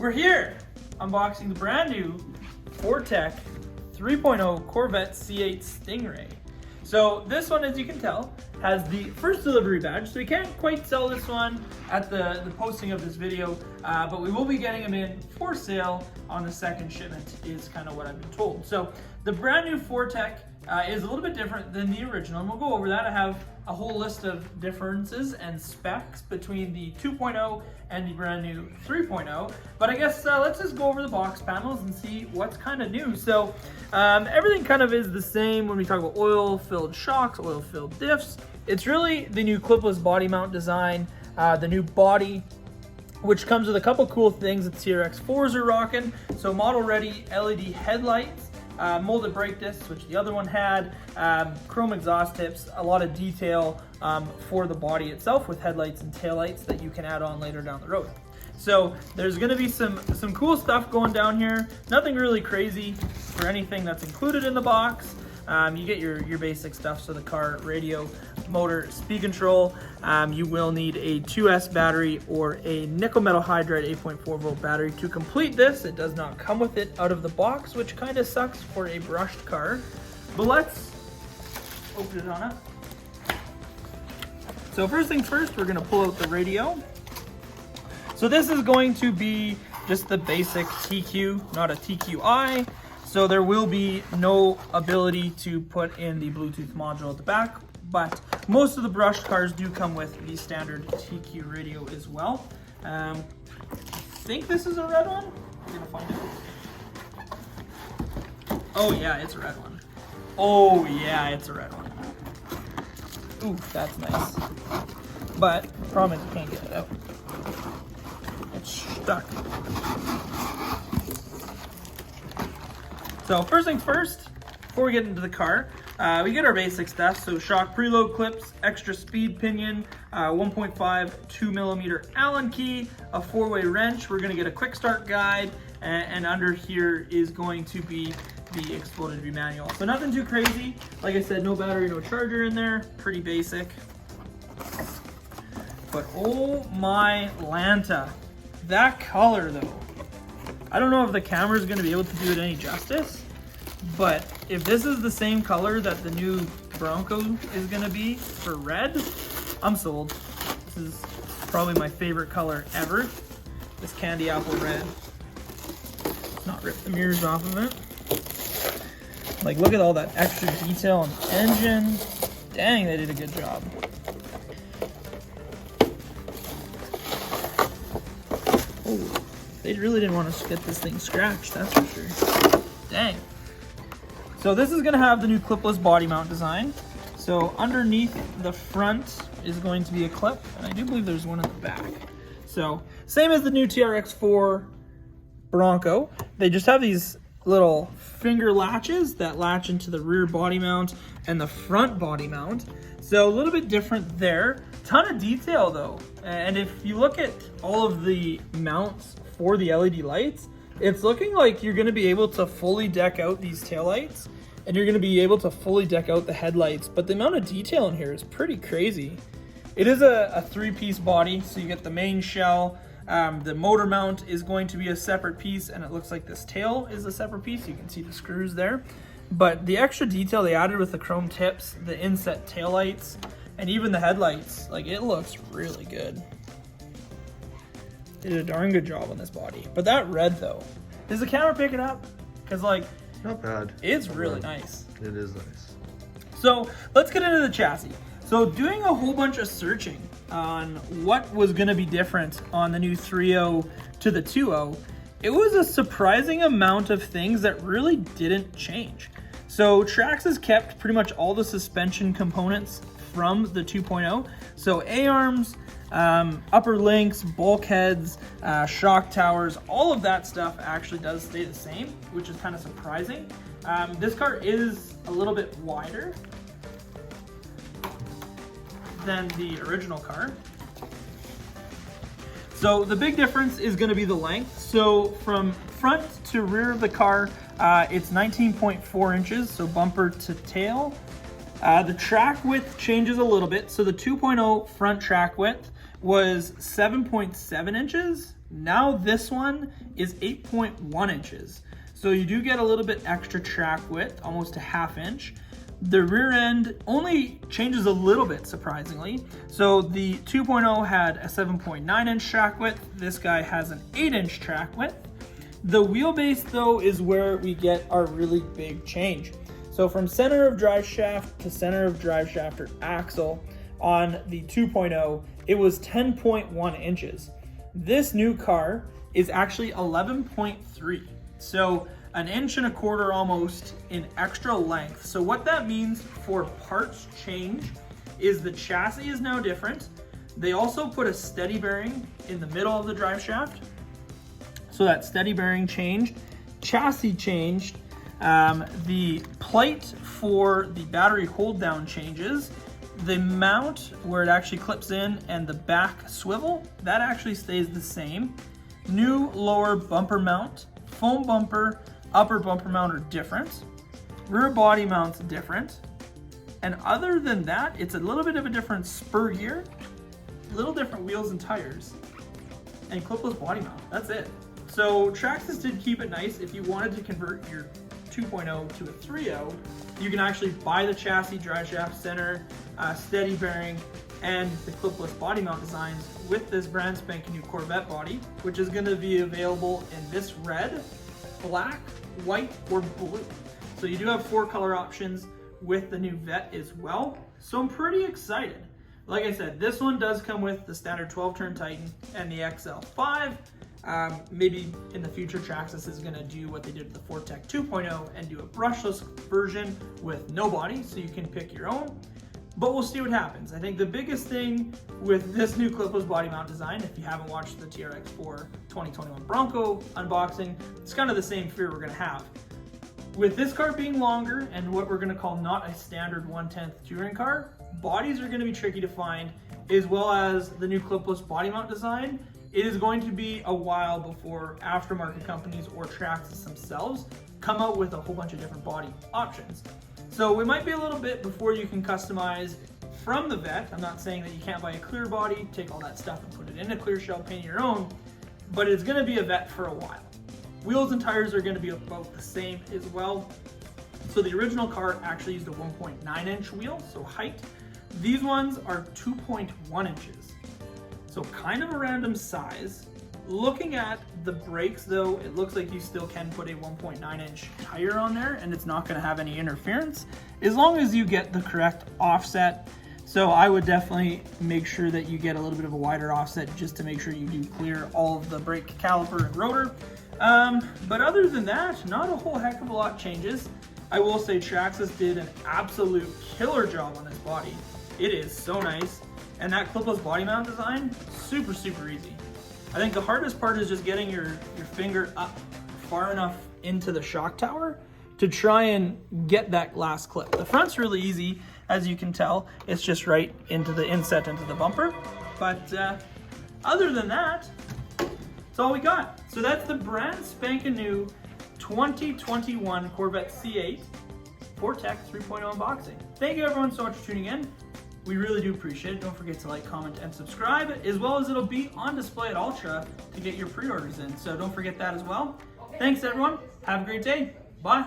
We're here unboxing the brand new Fortec 3.0 Corvette C8 Stingray. So this one, as you can tell, has the first delivery badge. So we can't quite sell this one at the posting of this video, but we will be getting them in for sale on the second shipment is kind of what I've been told. So the brand new Fortec is a little bit different than the original, and we'll go over that. I have a whole list of differences and specs between the 2.0 and the brand new 3.0. But I guess let's just go over the box panels and see what's kind of new. So everything kind of is the same when we talk about oil-filled shocks, oil-filled diffs. It's really the new clipless body mount design, the new body, which comes with a couple cool things that TRX4s are rocking. So model-ready LED headlights, molded brake discs, which the other one had, chrome exhaust tips, a lot of detail for the body itself with headlights and taillights that you can add on later down the road. So there's going to be some cool stuff going down here. Nothing really crazy for anything that's included in the box. You get your basic stuff, so the car, radio, motor, speed control. You will need a 2S battery or a nickel metal hydride 8.4 volt battery to complete this. It does not come with it out of the box, which kind of sucks for a brushed car. But let's open it on up. So first things first, we're going to pull out the radio. So this is going to be just the basic TQ, not a TQI. So there will be no ability to put in the Bluetooth module at the back, but most of the brushed cars do come with the standard TQ radio as well. I think this is a red one. We're gonna find out. Oh yeah, it's a red one. Oh yeah, it's a red one. Ooh, that's nice. But the problem is you can't get it out. It's stuck. So first things first, before we get into the car, we get our basic stuff. So shock preload clips, extra speed pinion, 1.5 2mm Allen key, a 4-way wrench. We're gonna get a quick start guide, and under here is going to be the exploded V manual. So nothing too crazy. Like I said, no battery, no charger in there, pretty basic. But oh my Lanta, that color though. I don't know if the camera is going to be able to do it any justice, but if this is the same color that the new Bronco is going to be for red, I'm sold. This is probably my favorite color ever, this candy apple red. Not rip the mirrors off of it. Like, look at all that extra detail on the engine. Dang, they did a good job. Oh. They really didn't want to get this thing scratched, that's for sure. Dang. So this is going to have the new clipless body mount design. So underneath the front is going to be a clip, and I do believe there's one in the back. So same as the new TRX4 Bronco, they just have these little finger latches that latch into the rear body mount and the front body mount. So a little bit different there. Ton of detail though. And if you look at all of the mounts for the LED lights, it's looking like you're going to be able to fully deck out these taillights, and you're going to be able to fully deck out the headlights. But the amount of detail in here is pretty crazy. It is a 3-piece body, so you get the main shell. The motor mount is going to be a separate piece, and it looks like this tail is a separate piece. You can see the screws there. But the extra detail they added with the chrome tips, the inset taillights, and even the headlights, like, it looks really good. They did a darn good job on this body. But that red though, does the camera pick it up? Because like, not bad. It's really nice. It is nice. So let's get into the chassis. So doing a whole bunch of searching on what was going to be different on the new 3.0 to the 2.0, it was a surprising amount of things that really didn't change. So Traxxas kept pretty much all the suspension components from the 2.0. So A-arms, upper links, bulkheads, shock towers, all of that stuff actually does stay the same, which is kind of surprising. This car is a little bit wider than the original car. So the big difference is going to be the length. So from front to rear of the car, it's 19.4 inches, so bumper to tail. The track width changes a little bit. So the 2.0 front track width was 7.7 inches. Now this one is 8.1 inches. So you do get a little bit extra track width, almost a ½ inch. The rear end only changes a little bit, surprisingly. So the 2.0 had a 7.9 inch track width. This guy has an 8-inch track width. The wheelbase though is where we get our really big change. So from center of drive shaft to center of drive shaft or axle on the 2.0, it was 10.1 inches. This new car is actually 11.3. So an inch and a quarter almost in extra length. So what that means for parts change is the chassis is now different. They also put a steady bearing in the middle of the drive shaft. So that steady bearing changed, chassis changed, the plate for the battery hold down changes, the mount where it actually clips in and the back swivel, that actually stays the same. New lower bumper mount, foam bumper, upper bumper mount are different. Rear body mount's different. And other than that, it's a little bit of a different spur gear, little different wheels and tires, and clipless body mount, that's it. So Traxxas did keep it nice. If you wanted to convert your 2.0 to a 3.0, you can actually buy the chassis, drive shaft, center, steady bearing, and the clipless body mount designs with this brand spanking new Corvette body, which is gonna be available in this red, black, white, or blue. So you do have 4 color options with the new Vet as well. So I'm pretty excited. Like I said, this one does come with the standard 12-turn Titan and the XL5. Maybe in the future, Traxxas is gonna do what they did with the Fortec 2.0 and do a brushless version with no body, so you can pick your own. But we'll see what happens. I think the biggest thing with this new clipless body mount design, if you haven't watched the TRX4 2021 Bronco unboxing, it's kind of the same fear we're gonna have. With this car being longer and what we're gonna call not a standard 1/10 touring car, bodies are gonna be tricky to find, as well as the new clipless body mount design. It is going to be a while before aftermarket companies or Traxxas themselves come out with a whole bunch of different body options. So it might be a little bit before you can customize from the Vet. I'm not saying that you can't buy a clear body, take all that stuff and put it in a clear shell, paint your own, but it's gonna be a Vet for a while. Wheels and tires are gonna be about the same as well. So the original car actually used a 1.9-inch wheel, so height. These ones are 2.1 inches. So kind of a random size. Looking at the brakes though, it looks like you still can put a 1.9-inch tire on there and it's not gonna have any interference as long as you get the correct offset. So I would definitely make sure that you get a little bit of a wider offset just to make sure you do clear all of the brake caliper and rotor. But other than that, not a whole heck of a lot changes. I will say Traxxas did an absolute killer job on this body. It is so nice. And that clipless body mount design, super, super easy. I think the hardest part is just getting your finger up far enough into the shock tower to try and get that last clip. The front's really easy, as you can tell. It's just right into the inset into the bumper. But other than that, that's all we got. So that's the brand spanking new 2021 Corvette C8 Fortec 3.0 unboxing. Thank you everyone so much for tuning in. We really do appreciate it. Don't forget to like, comment, and subscribe, as well as it'll be on display at Ultra to get your pre-orders in. So don't forget that as well. Thanks everyone. Have a great day. Bye.